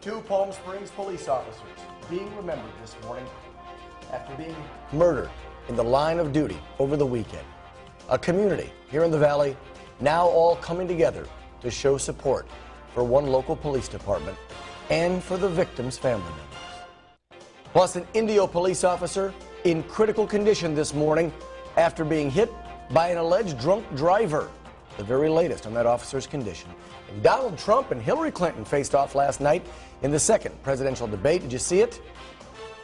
Two Palm Springs police officers being remembered this morning after being murdered in the line of duty over the weekend. A community here in the Valley now all coming together to show support for one local police department and for the victims' family members. Plus, an Indio police officer in critical condition this morning after being hit by an alleged drunk driver. The very latest on that officer's condition. And Donald Trump and Hillary Clinton faced off last night in the second presidential debate. Did you see it?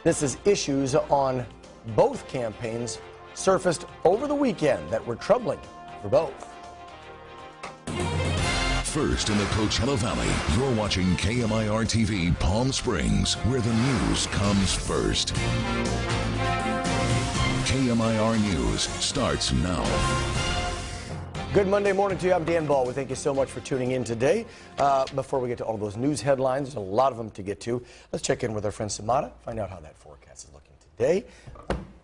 This is issues on both campaigns surfaced over the weekend that were troubling for both. First in the Coachella Valley, you're watching KMIR-TV Palm Springs, where the news comes first. KMIR News starts now. Good Monday morning to you. I'm Dan Ball. We thank you so much for tuning in today. Before we get to all those news headlines, there's a lot of them to get to. Let's check in with our friend Samada, find out how that forecast is looking today.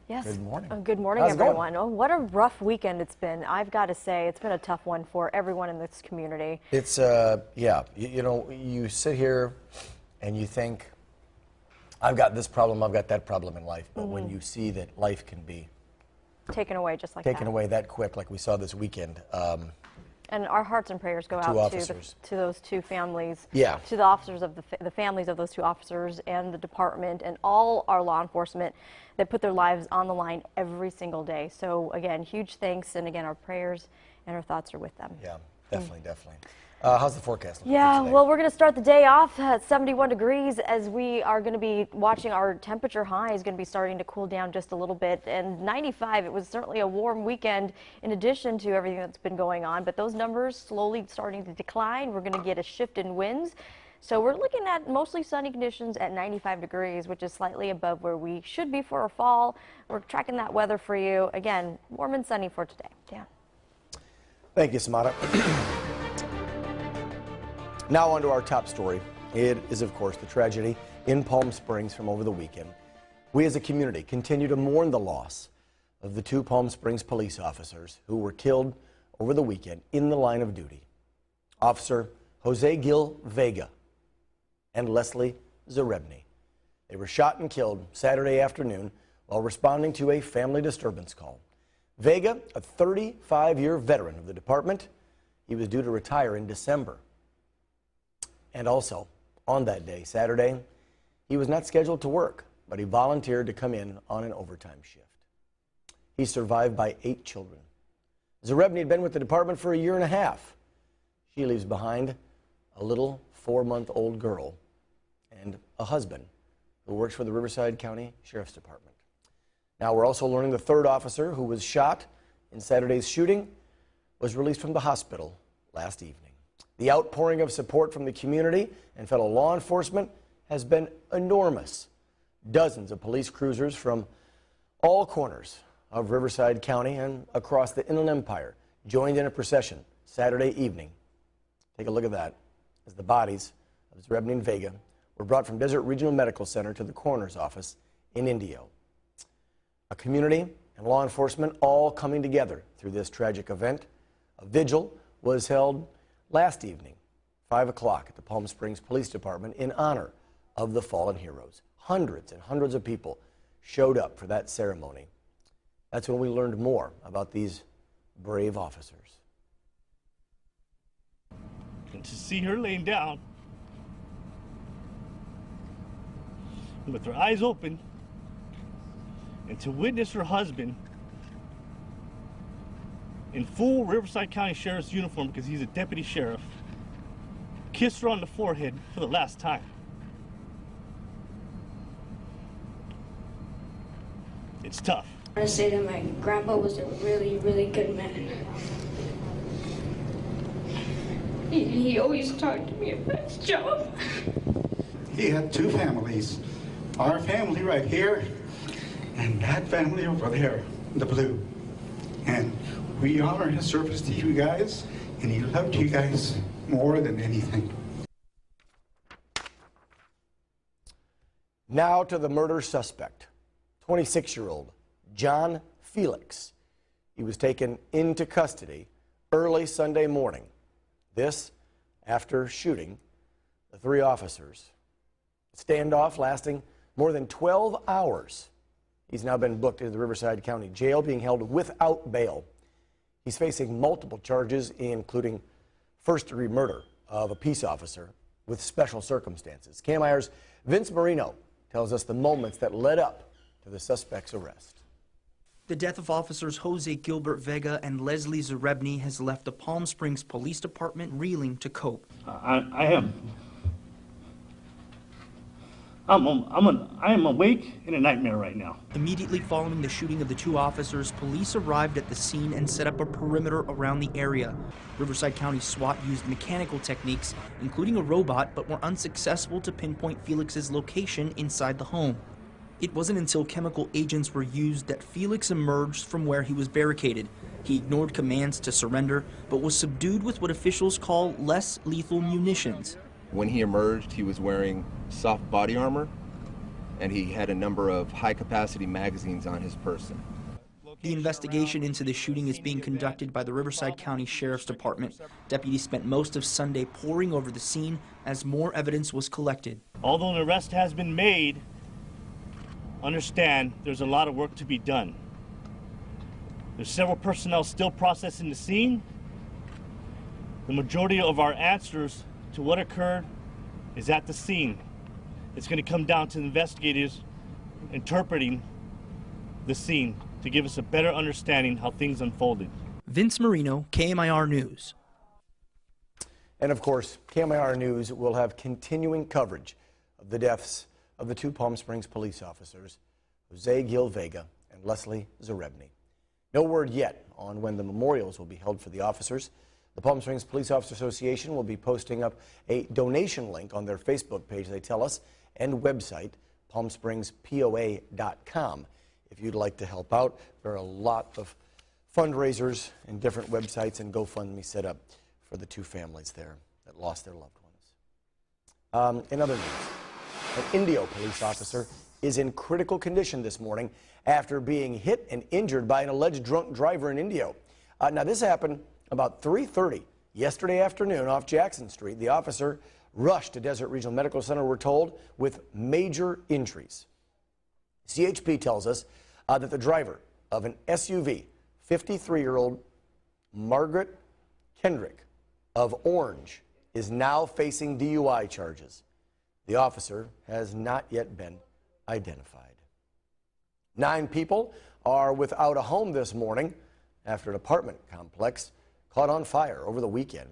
Yes. Good morning. Good morning, everyone. Oh, what a rough weekend it's been. I've got to say, it's been a tough one for everyone in this community. It's, yeah, you know, you sit here and you think, I've got this problem, I've got that problem in life. But when you see that life can be taken away just like that. Taken away that quick, like we saw this weekend. And our hearts and prayers go out to those two families, yeah, to the officers of the families of those two officers and the department and all our law enforcement that put their lives on the line every single day. So again, huge thanks, and again, our prayers and our thoughts are with them. Yeah, definitely, definitely. How's the forecast looking Yeah, today? well, we're going to start the day off at 71 degrees as we are going to be watching our temperature high is going to be starting to cool down just a little bit. And 95, it was certainly a warm weekend in addition to everything that's been going on. But those numbers slowly starting to decline. We're going to get a shift in winds. So we're looking at mostly sunny conditions at 95 degrees, which is slightly above where we should be for a fall. We're tracking that weather for you. Again, warm and sunny for today. Dan. Thank you, Samada. Now on to our top story. It is, of course, the tragedy in Palm Springs from over the weekend. We as a community continue to mourn the loss of the two Palm Springs police officers who were killed over the weekend in the line of duty. Officer Jose Gil Vega and Leslie Zarebny. They were shot and killed Saturday afternoon while responding to a family disturbance call. Vega, a 35-year veteran of the department, he was due to retire in December. And also, on that day, Saturday, he was not scheduled to work, but he volunteered to come in on an overtime shift. He's survived by 8 children. Zarebny had been with the department for a year and a half. She leaves behind a little 4-month-old girl and a husband who works for the Riverside County Sheriff's Department. Now, we're also learning the third officer who was shot in Saturday's shooting was released from the hospital last evening. The outpouring of support from the community and fellow law enforcement has been enormous. Dozens of police cruisers from all corners of Riverside County and across the Inland Empire joined in a procession Saturday evening. Take a look at that as the bodies of Zarebny and Vega were brought from Desert Regional Medical Center to the coroner's office in Indio. A community and law enforcement all coming together through this tragic event. A vigil was held last evening, 5 o'clock at the Palm Springs Police Department in honor of the fallen heroes. Hundreds and hundreds of people showed up for that ceremony. That's when we learned more about these brave officers. And to see her laying down with her eyes open and to witness her husband in full Riverside County Sheriff's uniform, because he's a deputy sheriff, kissed her on the forehead for the last time. It's tough. I want to say that my grandpa was a really, really good man. He always talked to me about his job. He had 2 families. Our family right here, and that family over there, the blue. And we honor his service to you guys, and he loved you guys more than anything. Now to the murder suspect, 26-year-old John Felix. He was taken into custody early Sunday morning. This after shooting the 3 officers Standoff lasting more than 12 hours. He's now been booked into the Riverside County Jail, being held without bail. He's facing multiple charges, including first-degree murder of a peace officer with special circumstances. KMIR's Vince Marino tells us the moments that led up to the suspect's arrest. The death of officers Jose Gilbert Vega and Leslie Zarebny has left the Palm Springs Police Department reeling to cope. I am awake in a nightmare right now. Immediately following the shooting of the two officers, police arrived at the scene and set up a perimeter around the area. Riverside County SWAT used mechanical techniques, including a robot, but were unsuccessful to pinpoint Felix's location inside the home. It wasn't until chemical agents were used that Felix emerged from where he was barricaded. He ignored commands to surrender, but was subdued with what officials call less lethal munitions. When he emerged, he was wearing soft body armor, and he had a number of high-capacity magazines on his person. The investigation into the shooting is being conducted by the Riverside County Sheriff's Department. Deputies spent most of Sunday poring over the scene as more evidence was collected. Although an arrest has been made, understand there's a lot of work to be done. There's several personnel still processing the scene. The majority of our answers to what occurred is at the scene. It's going to come down to the investigators interpreting the scene to give us a better understanding how things unfolded. Vince Marino, KMIR News. And of course, KMIR News will have continuing coverage of the deaths of the two Palm Springs police officers, Jose Gil Vega and Leslie Zarebny. No word yet on when the memorials will be held for the officers. The Palm Springs Police Officers Association will be posting up a donation link on their Facebook page, they tell us, and website, palmspringspoa.com. If you'd like to help out, there are a lot of fundraisers and different websites and GoFundMe set up for the two families there that lost their loved ones. In other news, an Indio police officer is in critical condition this morning after being hit and injured by an alleged drunk driver in Indio. Now, this happened about 3:30 yesterday afternoon off Jackson Street. The officer rushed to Desert Regional Medical Center, we're told, with major injuries. CHP tells us that the driver of an SUV, 53-year-old Margaret Kendrick of Orange, is now facing DUI charges. The officer has not yet been identified. 9 people are without a home this morning after an apartment complex caught on fire over the weekend,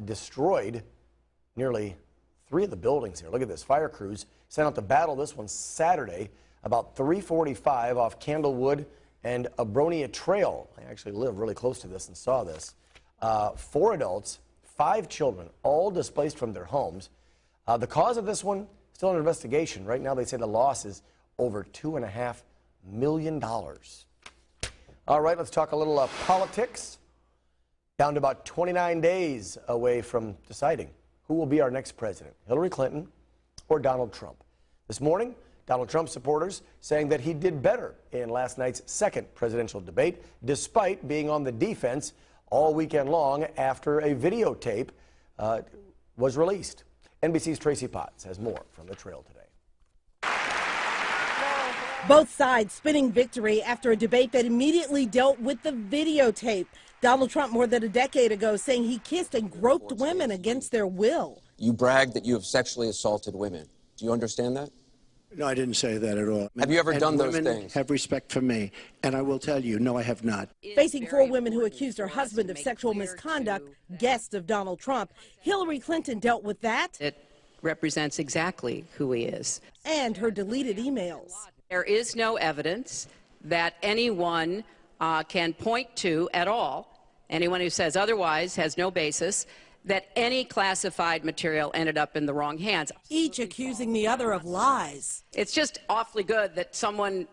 destroyed nearly 3 of the buildings here. Look at this. Fire crews sent out to battle this one Saturday about 3:45 off Candlewood and Abronia Trail. I actually live really close to this and saw this. 4 adults, 5 children, all displaced from their homes. The cause of this one, still under investigation. Right now, they say the loss is over $2.5 million. All right, let's talk a little politics. Down to about 29 days away from deciding who will be our next president, Hillary Clinton or Donald Trump. This morning, Donald Trump supporters saying that he did better in last night's second presidential debate, despite being on the defense all weekend long after a videotape was released. NBC's Tracy Potts has more from the trail today. Both sides spinning victory after a debate that immediately dealt with the videotape. Donald Trump more than a decade ago saying he kissed and groped women against their will. You bragged that you have sexually assaulted women. Do you understand that? No, I didn't say that at all. Have you ever done those things? Have respect for me, and I will tell you, no, I have not. Facing 4 women who accused her husband of sexual misconduct, guests of Donald Trump, Hillary Clinton dealt with that. It represents exactly who he is. And her deleted emails. There is no evidence that anyone can point to at all, anyone who says otherwise has no basis, that any classified material ended up in the wrong hands. Each accusing the other of lies. It's just awfully good that someone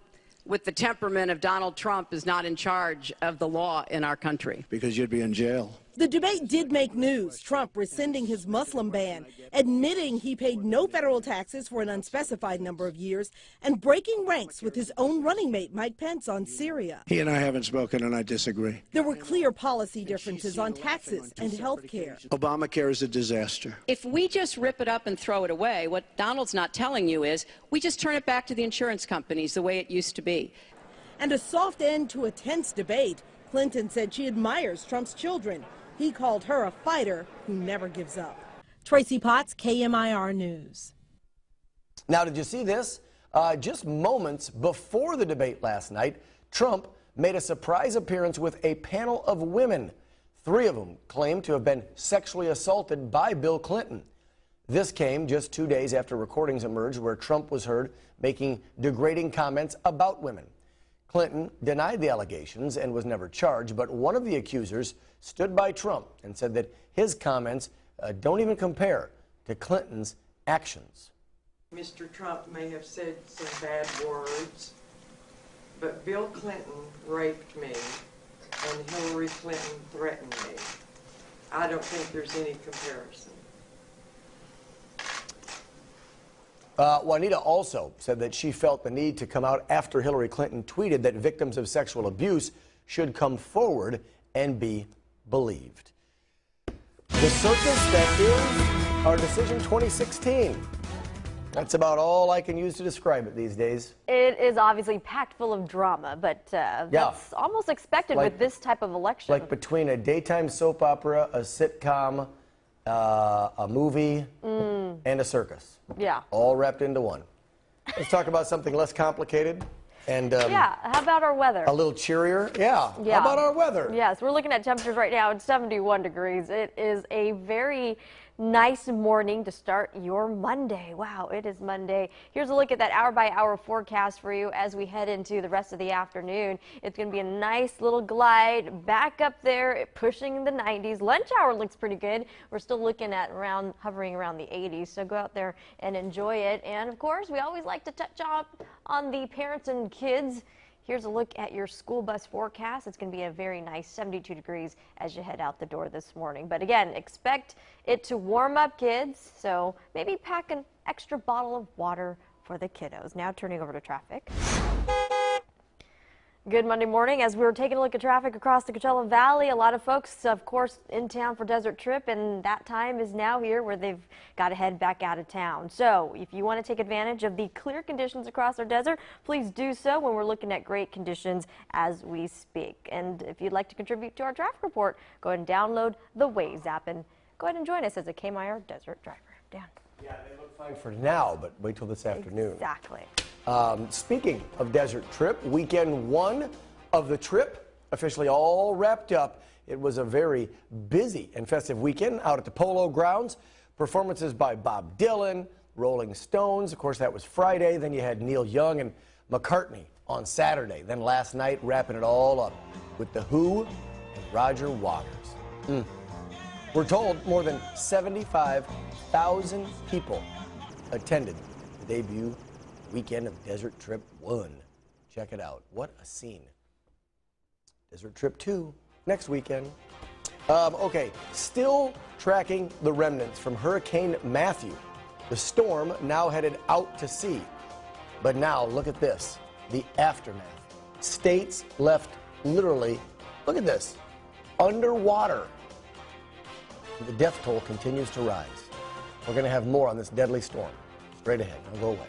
with the temperament of Donald Trump is not in charge of the law in our country. Because you'd be in jail. The debate did make news, Trump rescinding his Muslim ban, admitting he paid no federal taxes for an unspecified number of years, and breaking ranks with his own running mate, Mike Pence, on Syria. He and I haven't spoken, and I disagree. There were clear policy differences on taxes and health care. Obamacare is a disaster. If we just rip it up and throw it away, what Donald's not telling you is we just turn it back to the insurance companies the way it used to be. And a soft end to a tense debate. Clinton said she admires Trump's children. He called her a fighter who never gives up. Tracy Potts, KMIR News. Now, did you see this? Just moments before the debate last night, Trump made a surprise appearance with a panel of women. 3 of them claimed to have been sexually assaulted by Bill Clinton. This came just 2 days after recordings emerged where Trump was heard making degrading comments about women. Clinton denied the allegations and was never charged, but one of the accusers stood by Trump and said that his comments don't even compare to Clinton's actions. Mr. Trump may have said some bad words, but Bill Clinton raped me and Hillary Clinton threatened me. I don't think there's any comparison. Juanita also said that she felt the need to come out after Hillary Clinton tweeted that victims of sexual abuse should come forward and be believed. The circus that is our decision 2016. That's about all I can use to describe it these days. It is obviously packed full of drama, but that's almost expected with this type of election. Like between a daytime soap opera, a sitcom, a movie, and a circus. Yeah. All wrapped into one. Let's talk about something less complicated. And yeah, how about our weather? A little cheerier? Yeah. How about our weather? Yes, we're looking at temperatures right now. It's 71 degrees. It is a very nice morning to start your Monday. Wow, it is Monday. Here's a look at that hour-by-hour forecast for you as we head into the rest of the afternoon. It's going to be a nice little glide back up there, pushing the 90s. Lunch hour looks pretty good. We're still looking at hovering around the 80s, so go out there and enjoy it. And, of course, we always like to touch on the parents and kids. Here's a look at your school bus forecast. It's going to be a very nice 72 degrees as you head out the door this morning. But again, expect it to warm up, kids. So maybe pack an extra bottle of water for the kiddos. Now turning over to traffic. Good Monday morning. As we were taking a look at traffic across the Coachella Valley, a lot of folks, of course, in town for Desert Trip, and that time is now here where they've got to head back out of town. So if you want to take advantage of the clear conditions across our desert, please do so when we're looking at great conditions as we speak. And if you'd like to contribute to our traffic report, go ahead and download the Waze app and go ahead and join us as a KMIR Desert driver. Dan. Yeah, they look fine for now, but wait till this afternoon. Exactly. Speaking of Desert Trip, weekend 1 of the trip officially all wrapped up. It was a very busy and festive weekend out at the Polo Grounds. Performances by Bob Dylan, Rolling Stones. Of course, that was Friday. Then you had Neil Young and McCartney on Saturday. Then last night, wrapping it all up with The Who and Roger Waters. We're told more than 75,000 people attended the debut weekend of Desert Trip 1. Check it out. What a scene. Desert Trip 2 next weekend. Okay, still tracking the remnants from Hurricane Matthew. The storm now headed out to sea. But now look at this, the aftermath. States left literally, look at this, underwater. The death toll continues to rise. We're going to have more on this deadly storm straight ahead. Don't go away.